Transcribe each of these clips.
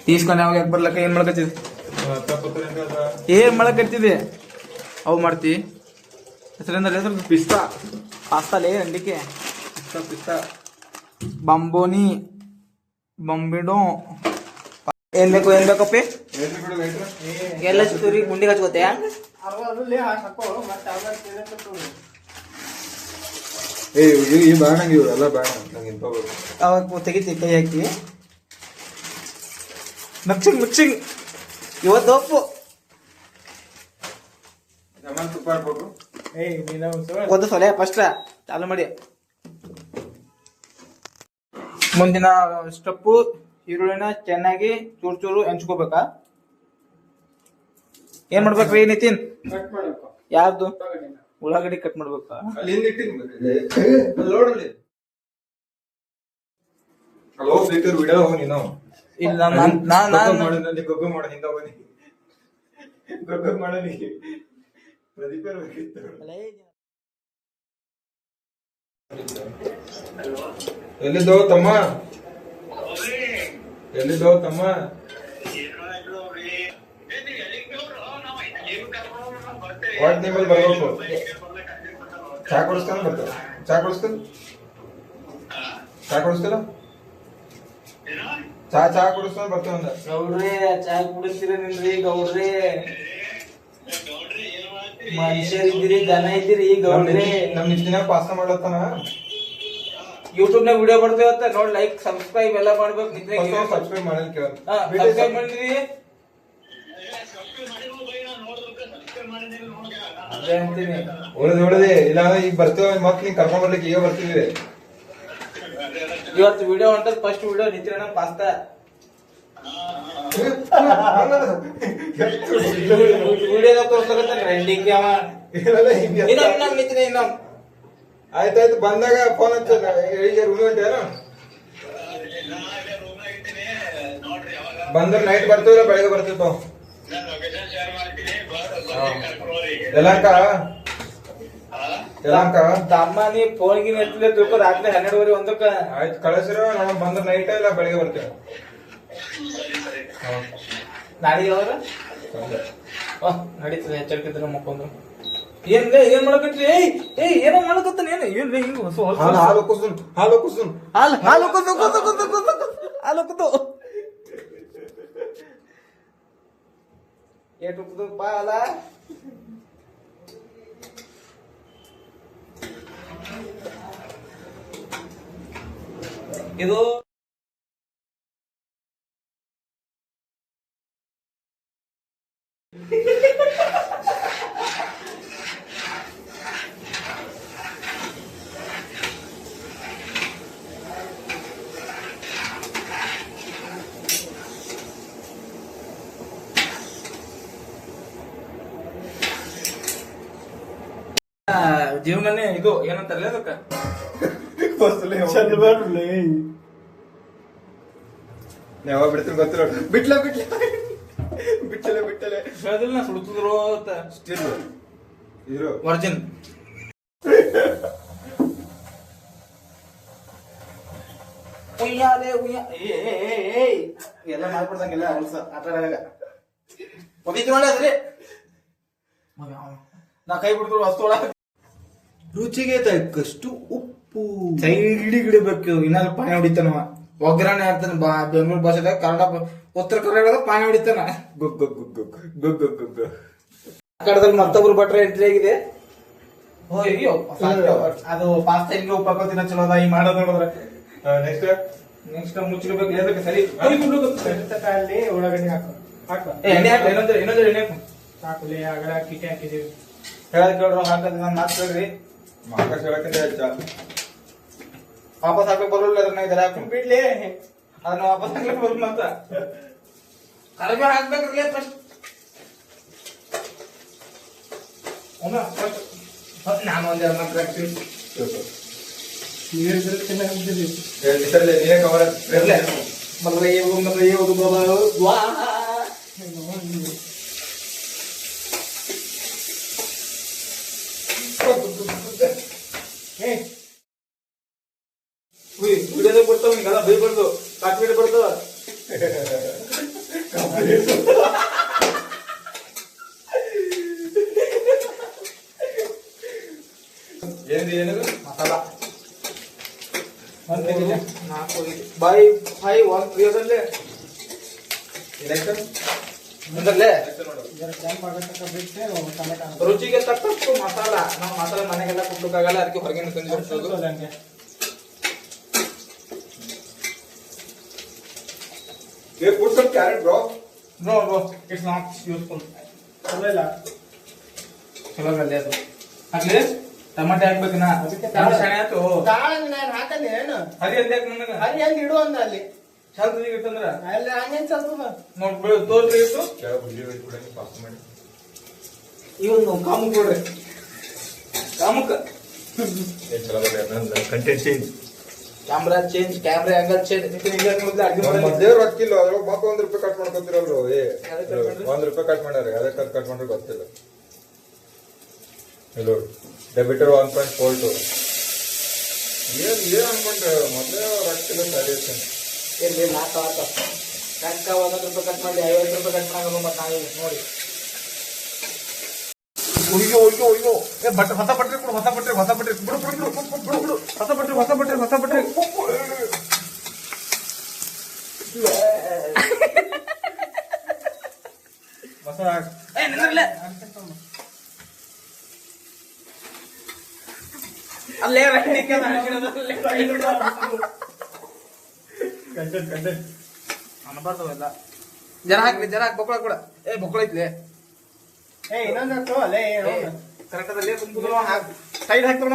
ತೀಸ್ಕೊಂಡು ಯಾವಾಗ ಯಾಕೆ ಬರ್ಲಕ್ಕ ಏನ್ ಮಾಡಕತ್ತಿದೆ ಏನ್ ಮಾಡಕತ್ತಿದೆ ಅವು ಮಾಡ್ತಿ ಹೆಸರಿಂದ ಹೆಸರು ಪಿಸ್ತಾ ಪಾಸ್ತಾಲೇ ಅಂಡಿಕೆ ಪಿಸ್ತಾ ಪಿಸ್ತಾ ಬಂಬೋನಿ ಬಂಬಿಡೋ ಏನ್ ಬೇಕು ಏನ್ ಬೇಕಪ್ಪಿ ಎಲ್ಲ ಸುರಿ ಗುಂಡಿಗೆ ಹಚ್ಕೋತೆ ಈ ಬೇಡ ನಂಗೆ ಇವೆಲ್ಲ ಬೇಡ ನಂಗೆ ಇಂಥ ಅವಾಗ ತೆಗಿತಿ ಕೈ ಹಾಕಿ ಮಿಕ್ಸಿಂಗ್ ಇವತ್ತು ಒಪ್ಪು ತುಪ್ಪ ಹಾಕ್ಬೇಕು ಒಂದು ಸೊಲೆ ಫಸ್ಟ್ ಚಾಲು ಮಾಡಿ ಮುಂದಿನ ಸ್ಟೆಪ್ಪು ಈರುಳ್ಳಿನ ಚೆನ್ನಾಗಿ ಚೂರು ಚೂರು ಹೆಂಚ್ಕೋಬೇಕಾ ಏನ್ ಮಾಡ್ಬೇಕ್ರಿ ನಿತಿನ್ ಯಾರ್ದು ಉಳ್ಳಾಗಡ್ಡಿ ಕಟ್ ಮಾಡ್ಬೇಕಾ ವಿಡಿಯೋ ಹೋಗಿ ನೀನು ಇಲ್ಲ ಗೊಗ್ಗು ಮಾಡ ಹಿಂದ ಹೋಗಿ ಗೊಗ್ಗು ಮಾಡಲಿ ಪ್ರದೀಪ ಎಲ್ಲಿದ್ದೋ ತಮ್ಮ ಎಲ್ಲಿದ್ದೋ ತಮ್ಮ ವಾಟ್ ನಿಮ್ಮಲ್ಲಿ ಬರ್ಬೇಕು ಚಾ ಕೊಡಿಸ್ತಾನ ಬರ್ತಾರ ಚಾ ಕೊಡಿಸ್ತಾನ ಚಾ ಕೊಡಿಸ್ತಾನ ಚಾ ಕುಡಿಸ್ತಾನ ಬರ್ತೇವಂದ ಗೌಡ್ರಿ ಚಾ ಕುಡಿಸ್ತೀರ ನಿಲ್ರಿ ಗೌಡ್ರಿ ಮನುಷ್ಯರಿದ್ದೀರಿ ದನ ಇದ್ದೀರಿ ಗೌಡ್ರಿ ನಮ್ ಇಷ್ಟ ದಿನ ಪಾಸ್ತಾ ಮಾಡ್ಲತ್ತಾನ ಯೂಟ್ಯೂಬ್ ನಾಗ ವಿಡಿಯೋ ಬರ್ತೇವತ್ತ ನೋಡ್ ಲೈಕ್ ಸಬ್ಸ್ಕ್ರೈಬ್ ಎಲ್ಲ ಮಾಡ್ಬೇಕು ಸಬ್ಸ್ಕ್ರೈಬ್ ಮಾಡಲ್ ಕೇಳ ಸಬ್ಸ್ಕ್ರೈಬ್ ಮಾಡಿದ್ರಿ ಅದೇ ಅಂತೀನಿ ಉಳಿದೆ ಇಲ್ಲ ಈಗ ಬರ್ತೇವೆ ಮಕ್ಳು ಹಿಂಗ್ ಕರ್ಕೊಂಡ್ ಬರ್ಲಿಕ್ಕೆ ಈಗ ಬರ್ತಿದ್ವಿ ಇವತ್ತು ವಿಡಿಯೋ ಹೊಂಟದ ಫಸ್ಟ್ ವಿಡಿಯೋ ನಿತ್ಯಣ್ಣ ಪಾಸ್ತಾ ವಿಡಿಯೋ ತೋರ್ಸಕತ್ತಾನ ಟ್ರೆಂಡಿಂಗ್ ಅವ ಇನ್ನೊಮ್ಮೆ ಆಯ್ತಾಯ್ತು ಬಂದಾಗ ಫೋನ್ ಹಚ್ಚ ರೂಮ್ ಹೊಂಟೇನ ಬಂದ್ರೆ ನೈಟ್ ಬರ್ತೀವಿಲ್ಲ ಬೆಳಗ್ಗೆ ಬರ್ತಿರ್ತಾವ ಯಲಹಂಕ ತಮ್ಮ ನೀ ಫೋನ್ ಗಿನ್ ಎತ್ತಲೇ ತಿಳ್ಕೊ ರಾತ್ರಿ 12:30 ಒಂದಕ್ಕ ಆಯ್ತು ಕಳಿಸಿರೋ ನಾವು ಬಂದ್ರೆ ನೈಟ್ ಇಲ್ಲ ಬೆಳಗ್ಗೆ ಬರ್ತೇವೆ ನಾಳೆಗೆ ಯಾವಾಗ ನಡೀತದೆ ಎಚ್ಚರಿಕಿದ್ರೆ ಮಕ್ಕೊಂಡ್ರು ಏನ್ ಮಾಡಕತ್ರಿ ಏನೋ ಮಾಡಕತ್ತಾನ ಏನ್ ಹಿಂಗ ಹಾಲು ಕುಸುನ್ ಹಾಲು ಕುದ್ದು ಏಟು ಕುದ್ದು ಅಲ್ಲ ಇದು ಜೀವನನೇ ಇದು ಏನಂತಾರಲ್ಲ ಅದಕ್ಕ ಯಾವಾಗ ಬಿಡ್ತೀನಿ ಗೊತ್ತಿರೋ ಬಿಟ್ಟಲೆ ಹೇಳದಿಲ್ಲ ಸುಡ್ತಿದ್ರು ಸ್ಟಿಲ್ ಇರೋ ವರ್ಜಿನ್ ಉಯ್ಯಾಲೆ ಎಲ್ಲ ಮಾಡ್ಬಿಡ್ದಂಗೆಲ್ಲ ಹೊಲ್ಸ ಆಟ ಒಗಿತು ನೋಡಿ ಅದ್ರಿ ನಾ ಕೈ ಬಿಡ್ತು ವಸ್ತು ಒಳಗ ರುಚಿಗೆ ತಕ್ಕಷ್ಟು ಉಪ್ಪು ಸೈಡಿಗಿಡಬೇಕು ಇನ್ನಾದ್ರು ಪಾನಿ ಹೊಡಿತಾನವ ಒಗ್ಗರಣೆ ಅಂತಾನ ಬೆಂಗಳೂರು ಭಾಷೆದಾಗ ಕನ್ನಡ ಉತ್ತರ ಕರ್ನಾಟಕದಾಗ ಪಾನಿ ಹೊಡಿತಾನ ಕನ್ನಡದಲ್ಲಿ ಮತ್ತೊಬ್ರು ಭಟ್ರ ಎಂಟ್ರಿ ಆಗಿದೆ ಅಯ್ಯೋ ಅದು ಪಾಸ್ತಾ ಹಿಂಗೆ ಉಪ್ಪು ಹಾಕೋತಿನ ಚಲೋ ಅದ ಈ ಮಾಡೋದ್ ನೋಡಿದ್ರೆ ನೆಕ್ಸ್ಟ್ ಮುಚ್ಚಿಡ್ಬೇಕು ಹೇಳ್ಬೇಕು ಸರಿ ಅಲ್ಲಿ ಉಳ್ಳಾಗಡ್ಡಿ ಹಾಕು ಎಣ್ಣೆ ಹಾಕ ಇನ್ನೊಂದು ಎಣ್ಣೆ ಹಾಕು ಹಾಕಲಿ ಆಗಲ ಕಿಟೆ ಹಾಕಿದೀವಿ ಹೇಳದ್ ಕೇಳ್ರು ಹಾಕದ್ ನಾನು ಮಾತು ಕೇಳ್ರಿ ಮಾರ್ಕಸ್ ಹೇಳಕ್ಕಿಂತ ಹೆಚ್ಚ ವಾಪಸ್ ಹಾಕಕ್ ಬರೋಲ್ಲ ಅದನ್ನ ಇದರ ಹಾಕೊಂಡು ಬಿಡ್ಲಿ ಅದನ್ನ ವಾಪಸ್ ಹಾಕ್ಲಿಕ್ಕೆ ಬರೋಲ್ಲ ಅಂತ ಕಡಿಮೆ ಹಾಕ್ಬೇಕ್ರಲ್ಲ ಫಸ್ಟ್ ನಾನು ಒಂದ್ ಪ್ರಾಕ್ಟೀಸ್ ನೀರು ಚೆನ್ನಾಗಿದ್ದೀರಿ ನೀನೇ ಕವರ್ ವಿಡಿಯೋದಾಗ ಬರ್ತಾವ ಹಿಂಗೆಲ್ಲ ಬೈಬಾರ್ದು ಕಾಟ್ಬಿಟ್ಟು ಬರ್ತಾವ ಕುದಿಯೋದಲ್ಲೇ ಇದಕ್ಕೆ ಮುಂದಲ್ಲೇ ಇದರ ಕೆಂಪು ಆಗತಕ್ಕ ಬಿಟ್ಟೆ ಟೊಮೆಟೊ ರುಚಿಗೆ ತಕ್ಕಷ್ಟು ಮಸಾಲ. ನಾವು ಮಸಾಲೆ ಮನೆಗೆಲ್ಲ ಕುಟ್ಲಿಕ್ಕಾಗಲ್ಲ, ಅದಕ್ಕೆ ಹೊರಗಿನ ತಂದು ಹಾಕೋದು ಹಂಗೆ. You put some carrot, bro. No bro, it's not useful. ಚಲೋ ಇಲ್ಲ. ಚಲೋ ಅಲ್ಲೇ ಅದು ಹಾಕ್ಲಿ. ಟಮಾಟೆ ಹಾಕ್ಬೇಕನ ಅದಕ್ಕೆ ಸೆಣೆ ಆಯ್ತು. ಕಾಳು ನಾನು ಹಾಕಂದೆ ಏನು ಹರಿ ಅಂದ ನನಗ ಅಲ್ಲಿ ಹೆಂಗ್ ಇಡು ಅಂದ ಅಲ್ಲಿ ಚಂದ ಇಟ್ಟಂದ್ರ ಅಲ್ಲಿ ಹಂಗೇನ್ ಚಲ್ತದ ನೋಡ್ಬಿಡು ತೋರ್ರಿ ಇಟ್ಟು ಇವನು ಕಾಮುಕ್ ಕೊಡ್ರಿ. ಕಾಮುಕ್ content change, camera change, camera angle change. ಅಡ್ಗೆ ಮೊದ್ಲೇ ರೊಕ್ಕಿಲ್ಲ ಅದ್ರೊಳಗೆ ಮಕ್ಕ ₹1 ಕಟ್ ಮಾಡ್ಕೊತಿರಲ್ರು. ₹1 ಕಟ್ ಮಾಡ್ಯಾರ, ಅದಕ್ಕೆ ಕಟ್ ಮಾಡ್ರೆ ಗೊತ್ತಿಲ್ಲ. ಇದು ಡೆಬಿಟರ್ 1.42 ಏನ್ ಅನ್ಕೊಂಡ್ರೆ ಮೊದ್ಲೇ ರೊಕ್ಕಿಲ್ಲ ಸ್ಯಾಲ್ಯೂಷನ್. ಎಲ್ಲಿ ನಾಲ್ಕು ₹1 ಕಟ್ ಮಾಡಿ ₹50 ಕಟ್ ಮಾಡೋದು. ಮತ್ತೆ ನಾವು ನೋಡಿ ಅಯ್ಯೋ ಅಯ್ಯೋ ಅಯ್ಯೋ ಹೊಸ ಬಟ್ರಿ ಕೊಡು, ಹೊಸ ಬಟ್ರಿ ಬಿಡು ಬಿಡು ಬಿಡು ಬಿಡು ಬಿಡು ಹೊಸ ಬಟ್ರಿ ನಿಂದ್ರಲ್ಲೇ ಅಲ್ಲೇ ಅನ್ಬಾರ್ದವೆಲ್ಲ. ಜರ ಹಾಕ್ಲಿ ಬೊಕ್ಕಳ ಕೂಡ. ಬೊಕ್ಕಳ ಐತ್ಲೆ ಇನ್ನೊಂದು ಹಾಕು ಅಲ್ಲೇ ಕರೆಕ್ಟ್ ಅದಲ್ಲಿ ಸೈಡ್ ಹಾಕ್ತಾವ.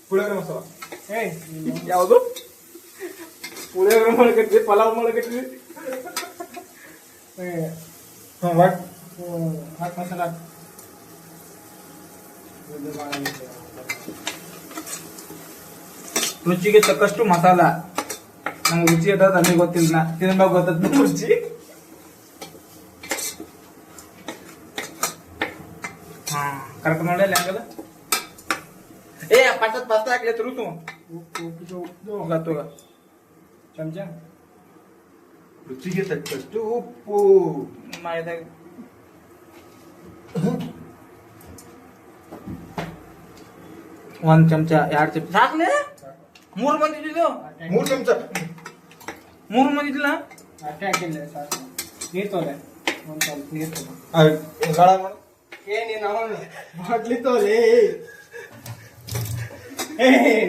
ಪುಳಿಯೋಗರೆ ಮಸಾಲ ಯಾವುದು ಪುಳಿಯೋಗರೆ ಮಾಡಕತ್ತಿ, ಪಲಾವ್ ಮಾಡಕತ್ತಿ. ಹಾಕ್ ಮಸಾಲ ರುಚಿಗೆ ತಕ್ಕಷ್ಟು ಮಸಾಲ. ನಂಗೆ ರುಚಿ ಅದ ನನಗೆ ಗೊತ್ತಿಲ್ಲ, ತಿನ್ಬೇಕು ಗೊತ್ತದ ರುಚಿ. ಹಾ ಕರೆಕ್ಟ್ ನೋಡಿ ಹೆಂಗದ. ಪಟ್ಟದ ಪಾಸ್ತಾ ಹಾಕ್ಲಿ ತುರುತು ಉಪ್ಪು ಚಮಚ ರುಚಿಗೆ ತಕ್ಕಷ್ಟು ಉಪ್ಪು. ಒಂದ್ ಚಮಚ, 2 ಚಮಚ ಸಾಕ್ಲೆ. 3 ಮಂದಿ ಇದ್ದಿದ್ದು, 3 ಚಮಚ 3 ಮಂದಿ ಇದ್ದಿಲ್ಲ. ಅಷ್ಟೇ ಹಾಕಿಲ್ಲ ಸಾಕು. ನೀರ್ ತೋಲೆ ಒಂದ್ ಸ್ವಲ್ಪ ನೀರ್ ತಗೋ. ಗಾಳ ಮಾಡು. ನೀನು ಅವನು ಬಾಟ್ಲಿ ತೋಲೆ.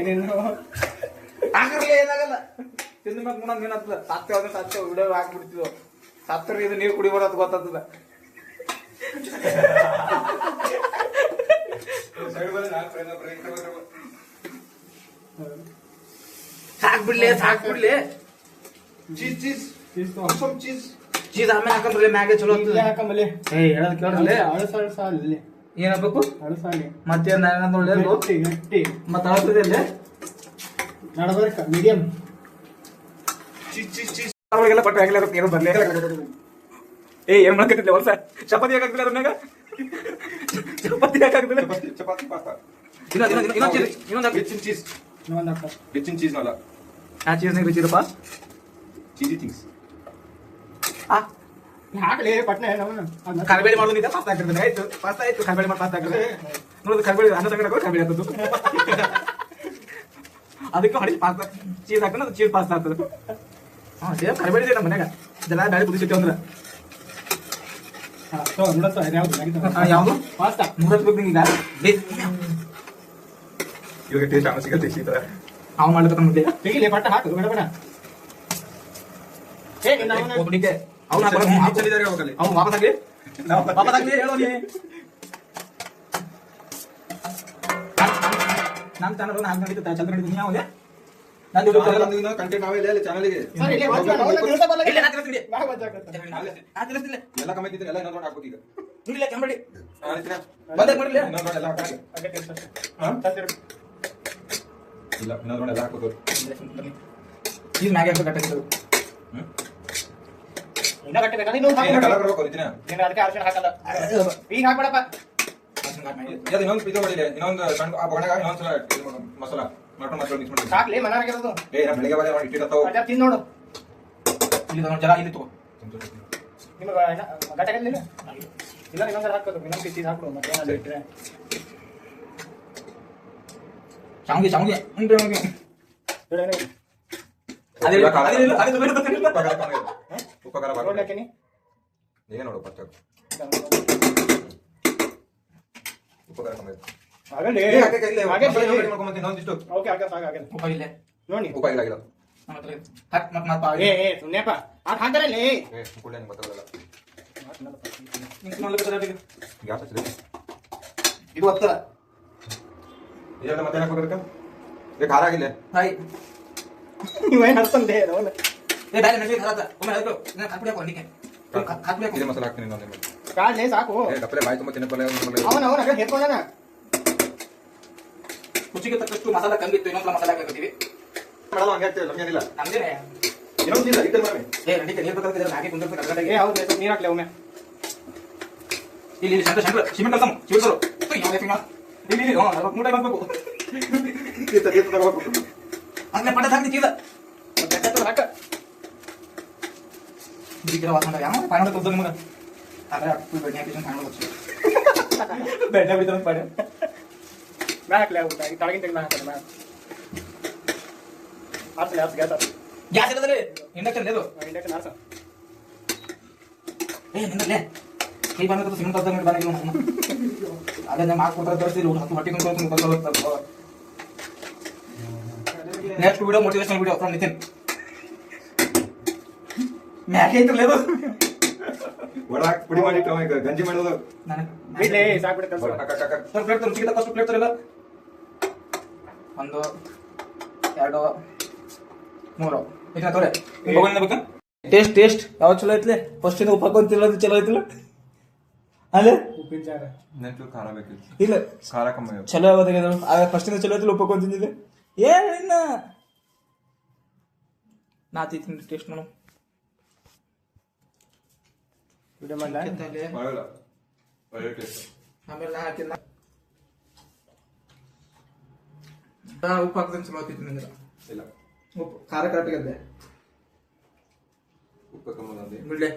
ನೀನು ಹಾಕರ್ಲಿ ಏನಾಗಲ್ಲ. ತಿಂದ್ಮೇಲೆ ನೋಡಂಗ ಏನಾಗ್ತದ. ಸಾತ್ಯ ವಿಡಿಯೋ ಹಾಕ್ಬಿಡ್ತಿದ್ವು. ಸತ್ತರಿ ಇದು ನೀರು ಕುಡಿಬಾರದು ಗೊತ್ತಾಗ್ತದ. ಸಾಕ್ಬಿಡ್ಲಿ cheese cheese cheese cheese cheese ಆಮೇಲೆ ಹಾಕಂದ್ರಲ್ಲ ಮ್ಯಾಗೆ ಚಲೋ ಆಗ್ತದೆ. ಹಾಕಂಬಲ್ಲಿ ಹೇಳೋದ್ ಕೇಳ್ರಲ್ಲೇ. ಅಳಸ ಅಲ್ಲಿ ಏನಾಗ್ಬೇಕು ಅಳಸಾಲಿ ಮತ್ತೇನ್ ನೋಡಿ ಗಟ್ಟಿ ಮತ್ತೆ ಅಳತದೆ ಅಲ್ಲೇ ನಡಬರ್ಕ ಮೀಡಿಯಂ ಚೀಸ್ ಅವಾಗೆಲ್ಲ ಪಟ್ಟು ಆಗಿಲ್ಲ ಏನು ಬರ್ಲಿ. ಏನ್ ಮಾಡ್ಕತ್ತಿಲ್ಲ ವರ್ಷ ಚಪಾತಿ ಹಾಕಾಗ್ತಿಲ್ಲ ಅದ್ರಾಗ. ಚಪಾತಿ ಹಾಕಾಗ್ತಿಲ್ಲ. ಚಪಾತಿ ಪಾಸ್ತಾ ಇನ್ನೊಂದು ರಿಚ್ ಇನ್ ಚೀಸ್. ಇನ್ನೊಂದು ಹಾಕ ರಿಚ್ ಇನ್ ಚೀಸ್ ಅಲ್ಲ, ಆ ಚೀಸ್ನಾಗ ರುಚಿರಪ್ಪ. Cheesy things. ಹಾಕ್ಲಿ ಪಟ್ನೆ ನಾವು ಕರಿಬೇಳೆ ಮಾಡೋದು ಪಾಸ್ತಾ ಹಾಕಿರ್ತಾನೆ. ಆಯ್ತು ಪಾಸ್ತಾ ಆಯ್ತು, ಕರಿಬೇಳೆ ಮಾಡಿ ಪಾಸ್ತಾ ಹಾಕಿದ್ರೆ ನೋಡೋದು ಕರಿಬೇಳೆ ಅನ್ನ ತಗೊಂಡು ಕರಿಬೇಳೆ ಹಾಕೋದು. ಅದಕ್ಕೆ ಹೊಡಿ ಪಾಸ್ತಾ ಚೀಸ್ ಹಾಕೋದು, ಅದು ಚೀಸ್ ಪಾಸ್ತಾ ಆಗ್ತದೆ. ಹಾ ಸೇಮ್ ಕರಿಬೇಳೆ ಇದೆ ನಮ್ಮ ಮನ್ಯಾಗ. ಜನ ಬ್ಯಾಳೆ ಕುದಿಸಿಟ್ಟು ಅಂದ್ರೆ ಯಾವುದು ಪಾಸ್ತಾ ಮುಗಿಸ್ಬೇಕು ನಿಂಗೆ. ಇವಾಗ ಟೇಸ್ಟ್ ಆಗ ಸಿಗತ್ತೆ ಈ ತರ. ಅವ್ ಮಾಡ್ಬೇಕ ಮುಂದೆ ತೆಗಿಲಿ ಪಟ್ಟ ಹಾಕು ಬೇಡ ಬೇಡ. ಒಬ್ಬನಿಗೆ ಅವ್ನು ಅವ್ನು ವಾಪಸ್ ಆಗ್ಲಿ ಹೇಳೋ ನೀ. ನಮ್ ಚಾನಲ್ ನಾಲ್ಕು ನಡೀತದೆ, ಚಂದ್ರ ನಡೀತೀನಿ ಯಾವ್ದೇ ನಾನು ಕಂಟೆಂಟ್ ನಾವೇ ಇಲ್ಲ ಚಾನಲ್ಗೆ. ಎಲ್ಲ ಕಮ್ಮಿ ಇದ್ರೆ ಎಲ್ಲ ಇನ್ನೊಂದು ಹಾಕ್ಬೇಕು ಈಗ. ಬಂದೇ ಮಾಡಿಲ್ಲ ಇನ್ನೊಂದು ಎಲ್ಲ ಹಾಕಿ. ಇಲ್ಲ ಇನ್ನೊಂದು ಎಲ್ಲ ಹಾಕ್ಬೇಕು. ಈಗ ಮ್ಯಾಗೆ ಹಾಕೋ ಕಟ್ಟಿದ್ದು ಇನ್ನ ಗಟ್ಟಿ ಬೇಕಾದ್ರೆ ಇನ್ನೊಂದು ಕಲರ್ ಹಾಕ್ಬಿಡು. ಬರ್ಬೇಕು ಇದನ್ನ. ನೀನು ಅದಕ್ಕೆ ಅರಿಶಿಣ ಹಾಕಲ್ಲ ಈಗ ಹಾಕ್ಬೇಡಪ್ಪ. ಇದು ಇನ್ನೊಂದು ಇದು ಮಾಡಿಲ್ಲ, ಇನ್ನೊಂದು ಸಣ್ಣ ಆ ಬಗಣಗ ಇನ್ನೊಂದ್ಸಲ ಮಸಾಲ ಮಾಡ್ಕೊಂಡು ಮತ್ತೆ ಮಿಕ್ಸ್ ಮಾಡಿ ಸಾಕ್ಲಿ ಮನಾಗಿರೋದು ನಾ ಬೆಳಿಗ್ಗೆ ಬಾಜೆ ಮಾಡಿ ಇಟ್ಟಿರ್ತಾವ. ಅದ ತಿಂದು ನೋಡು. ಇಲ್ಲಿ ಜರ ಇಲ್ಲಿ ತಗೋ. ನಿಮಗೆ ಗಟ್ಟಗಲ್ಲಿಲ್ಲ ಇಲ್ಲ ಇನ್ನೊಂದು ಹಾಕೋದು ಇನ್ನೊಂದು ಚೀಸ್ ಹಾಕ್ಬಿಡು ಮತ್ತೆ ಏನಾದ್ರು ಇಟ್ಟರೆ ಶಾವಿಗೆ ಉಂಟು ನಮಗೆ. ಅದೇ ಇಲ್ಲ, ಖಾರ. ಅದೇನಿಲ್ಲ, ಅದೇ ಬೇರೆ ಗೊತ್ತಿಲ್ಲ. ಉಪ್ಪ ಖಾರ ಕಮ್ಮಿ ಇದೆ. ಉಪ್ಪ ಖಾರ ಬಾಕಿ. ನೋಡ್ಲಿ ಹಾಕಿನಿ ನೀನೇ ನೋಡು ಫಸ್ಟ್ ಉಪ್ಪ ಖಾರ ಕಮ್ಮಿ ಇದೆ. ಆಗಲಿ ಏ, ಹಾಗೆ ಇಲ್ಲೇ ಹಾಗೆ ಮಸಾಲೆ ready ಮಾಡ್ಕೊಂಬಂತೀನಿ, ಇನ್ನೊಂದಿಷ್ಟು. ಓಕೆ ಆಗಲ್ಲ ಉಪ್ಪ ಇಲ್ಲೇ. ನೋಡಿ ಉಪ್ಪ ಇಲ್ಲ ಆಗಿಲ್ಲ. ನಮ್ಮ ಹತ್ರ ಇದೆ. ಹಾಕ್ ಮತ್ತ್ ಸುಮ್ಮನೆಪ್ಪ ಹಾಕ್ತಾರಲ್ಲಿ ಏ ಕುಳ್ಳೆ ನಂಗೆ ಗೊತ್ತಾಗಲ್ಲ. ನಿಂಗೆ ಮಾಡ್ಲಿಕ್ಕೆ ಅದಕ್ಕೆ. ಗ್ಯಾಸ್ ಹಚ್ಚಿದೆ. ಇದು ಹತ್ತರ. ಇದೆಲ್ಲ ಮತ್ತೆ ಏನಾಕ್ ಬೇಕಾ? ಏ ಖಾರ ಆಗಿಲ್ಲ. ಹಾಯ್. ನೀವೇನು ಅರ್ಥಂದೆ ಅವನು ಏ ಬ್ಯಾರೆ ಮೆಣಸಿನ ಖಾರ ಹತ್ತ. ಒಮ್ಮೆ ಅದಕ್ಕೆ ನಾನು ಹಾಕ್ಬಿಡಕ್ಕೆ ಹೊರನಿಕೆ. ಹಾಕ್ಬೇಕು. ಇದೇ ಮಸಾಲೆ ಹಾಕ್ತೀನಿ ಇನ್ನೊಂದು ನಿಮಿಷ. ಕಾಡ್ಲೆ ಸಾಕು ಏ ಡಪ್ಪಲೆ ಬಾಯಿ ತುಂಬ ತಿನ್ನಪ್ಪಲೆ ಅವನ ಅక్కడ ಹೆತ್ಕೊಂಡಾನ ರುಚಿಗೆ ತಕ್ಕಷ್ಟು ಮಸಾಲ ಕಮ್ಮಿ ಇತ್ತು, ಇನ್ನೊಂದು ಮಸಾಲೆ ಹಾಕತ್ತೀವಿ. ಮಾಡಲ್ಲ ಹಂಗೆ ಆಗ್ತದೆ ನಮಗೇನಿಲ್ಲ. ನಮ್ದೇನೆ. ಇನ್ನೊಂದಿಲ್ಲ ಇಟ್ಟೆ ಮಾಡಿ. ಏ ನಡಿಕೆ ನೀರು ಬೇಕಾದ್ರೆ ಹಾಕಿ ಕುಂದಿರ್ಬೇಕು ಏ ಅದ್ರಾಗೆ. ಹೌದು ಸ್ವಲ್ಪ ನೀರು ಹಾಕ್ಲೆ ಒಮ್ಮೆ ಇಲ್ಲಿ ಇಲ್ಲಿ ಶಂಕರ್ ಸಿಮೆಂಟ್ ಕಲ್ಸಮ್ ಶಿವಸರು. ಇಲ್ಲಿ ಇಲ್ಲಿ ಮೂಟೆ ಮಾಡ್ಬೇಕು. ತೀರ್ಥ ತಗೋಬೇಕು. ಅದನ್ನ ಪಟ್ಟ ಹಾಕಿ ಚೀಲ. ಮತ್ತೆ ಹಾಕ ಬಿಡಿಕಿರ ವಾಸನ ಯಾವ ಪಾಣ ತೋರ್ಸ ನಿಮಗೆ. ಅರೆ ಅಪ್ಪು ಬೆಣ್ಣೆ ಹಾಕಿ ಪಾಣ ತೋರ್ಸು. ಬೆಣ್ಣೆ ಬಿಡಿದ್ರೆ ಪಾಡ. ನಾ ಹಾಕ್ಲೆ ಆಗ್ಬಿಟ್ಟ ಈ ತಳಗಿನ ತೆಗೆದು ನಾ ಹಾಕಲ್ಲ ನಾ ಆರ್ಸಲಿ ಆರ್ಸ್ ಗ್ಯಾಸ್ ಆರ್ಸ್ ಗ್ಯಾಸ್ ಇಲ್ಲದ್ರೆ ಇಂಡಕ್ಷನ್ లేదు. ಇಂಡಕ್ಷನ್ ಆರ್ಸ ಏ ನಿಂದಲೇ ಕೈ ಬಂದ್ರೆ ಸಿಮೆಂಟ್ ಕಲ್ಸ ಮಾಡಿ ಬಾನಿಲ್ಲ ನಾನು. ಅದನ್ನ ಮಾಡ್ಕೊಡ್ತಾರೆ ತೋರಿಸಿ ಹತ್ತು ಹೊಟ್ಟೆ ಕೊಂಡು ಬರ್ತಾರೆ. Next video motivational video from Nitin. ಮ್ಯಾಗೆ ಐತ್ರಲ್ಲ ಅದು. ಒಳಗೆ ಪುಡಿ ಮಾಡಿಟ್ಟು ಈಗ ಗಂಜಿ ಮಾಡೋದು. ಬಿಡ್ಲೆ ಸಾಕ್ಬಿಟ್ಟು ಕಲ್ಸ ಸ್ವಲ್ಪ ಪ್ಲೇಟ್ ರುಚಿಗೆ ತಕ್ಕಷ್ಟು ಪ್ಲೇಟ್ ತರಲ್ಲ. 1 2 3 ಇದನ್ನ ತೋರೆ ಭಗವಾನ್ ಬೇಕಾ. ಟೇಸ್ಟ್ ಯಾವ ಚಲೋ ಐತ್ಲೆ. ಫಸ್ಟ್ ಇಂದ ಉಪ್ಪು ಹಾಕೊಂತಿಲ್ಲ ಅದು ಚಲೋ ಐತಿಲ್ಲ ಅಲ್ಲೇ. ಉಪ್ಪಿನ ಚಾರ ನೆಂಟು ಖಾರ ಬೇಕಿತ್ತು. ಇಲ್ಲ ಖಾರ ಕಮ್ಮಿ ಇದೆ. ಚಲೋ ಯಾವ್ದಾಗ್ಯದ ಫಸ್ಟ್ ಇಂದ ಚಲೋ ಐತಿಲ್ಲ ಉಪ್ಪು ಹಾಕೊಂತಿದ್ದೆ. ಏನ ನಾ ತಿಂತೀನಿ ಟೇಸ್ಟ್ ನಾನು. ವಿಡಿಯೋ ಮಾಡ್ಲಾ ಮಾಡಲ್ಲ. ಒಳ್ಳೆ ಟೇಸ್ಟ್. ಆಮೇಲೆ ನಾ ಹಾಕಿಲ್ಲ ಉಪ್ಪು ಹಾಕಿದ್ರೆ ಚಲೋ ಆಗ್ತಿತ್ತು ನಿಂಗೆ. ಇಲ್ಲ ಉಪ್ಪು ಖಾರ ಕರೆಕ್ಟ್ ಆಗತ್ತೆ ಉಪ್ಪು ಕಮ್ಮಿ ಬಿಡ್ಲೆ.